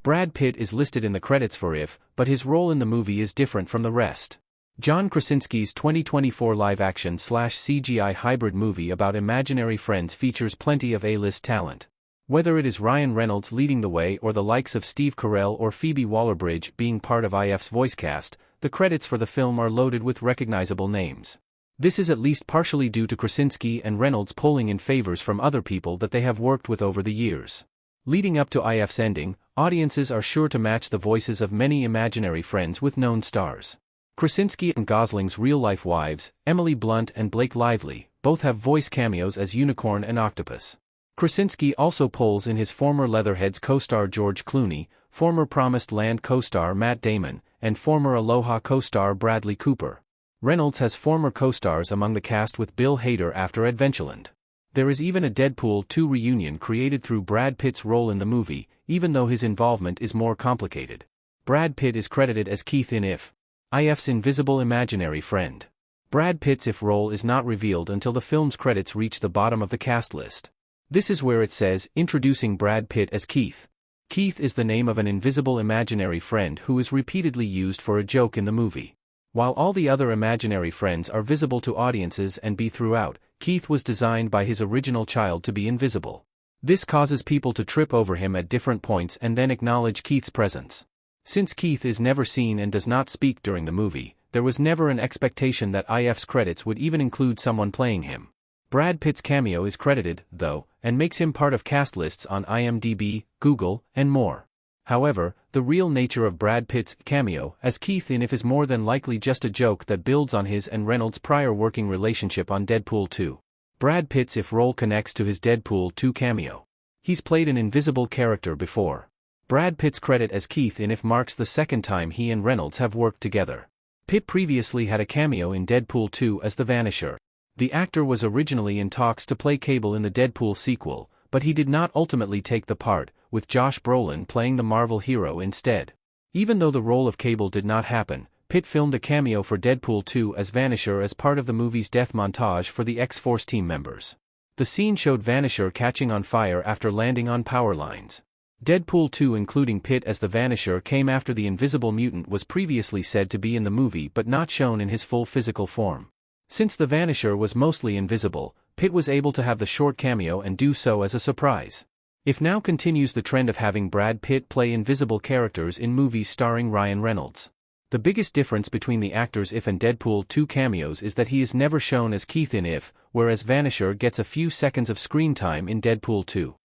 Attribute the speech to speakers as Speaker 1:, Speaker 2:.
Speaker 1: Brad Pitt is listed in the credits for If, but his role in the movie is different from the rest. John Krasinski's 2024 live-action/CGI hybrid movie about imaginary friends features plenty of A-list talent. Whether it is Ryan Reynolds leading the way or the likes of Steve Carell or Phoebe Waller-Bridge being part of IF's voice cast, the credits for the film are loaded with recognizable names. This is at least partially due to Krasinski and Reynolds pulling in favors from other people that they have worked with over the years. Leading up to IF's ending, audiences are sure to match the voices of many imaginary friends with known stars. Krasinski and Gosling's real-life wives, Emily Blunt and Blake Lively, both have voice cameos as Unicorn and Octopus. Krasinski also pulls in his former Leatherheads co-star George Clooney, former Promised Land co-star Matt Damon, and former Aloha co-star Bradley Cooper. Reynolds has former co-stars among the cast with Bill Hader after Adventureland. There is even a Deadpool 2 reunion created through Brad Pitt's role in the movie, even though his involvement is more complicated. Brad Pitt is credited as Keith in IF's invisible imaginary friend. Brad Pitt's If role is not revealed until the film's credits reach the bottom of the cast list. This is where it says, introducing Brad Pitt as Keith. Keith is the name of an invisible imaginary friend who is repeatedly used for a joke in the movie. While all the other imaginary friends are visible to audiences and be throughout, Keith was designed by his original child to be invisible. This causes people to trip over him at different points and then acknowledge Keith's presence. Since Keith is never seen and does not speak during the movie, there was never an expectation that IF's credits would even include someone playing him. Brad Pitt's cameo is credited, though, and makes him part of cast lists on IMDb, Google, and more. However, the real nature of Brad Pitt's cameo as Keith in If is more than likely just a joke that builds on his and Reynolds' prior working relationship on Deadpool 2. Brad Pitt's If role connects to his Deadpool 2 cameo. He's played an invisible character before. Brad Pitt's credit as Keith in If marks the second time he and Reynolds have worked together. Pitt previously had a cameo in Deadpool 2 as the Vanisher. The actor was originally in talks to play Cable in the Deadpool sequel, but he did not ultimately take the part, with Josh Brolin playing the Marvel hero instead. Even though the role of Cable did not happen, Pitt filmed a cameo for Deadpool 2 as Vanisher as part of the movie's death montage for the X-Force team members. The scene showed Vanisher catching on fire after landing on power lines. Deadpool 2 including Pitt as the Vanisher came after the Invisible Mutant was previously said to be in the movie but not shown in his full physical form. Since the Vanisher was mostly invisible, Pitt was able to have the short cameo and do so as a surprise. If now continues the trend of having Brad Pitt play invisible characters in movies starring Ryan Reynolds. The biggest difference between the actors' If and Deadpool 2 cameos is that he is never shown as Keith in If, whereas Vanisher gets a few seconds of screen time in Deadpool 2.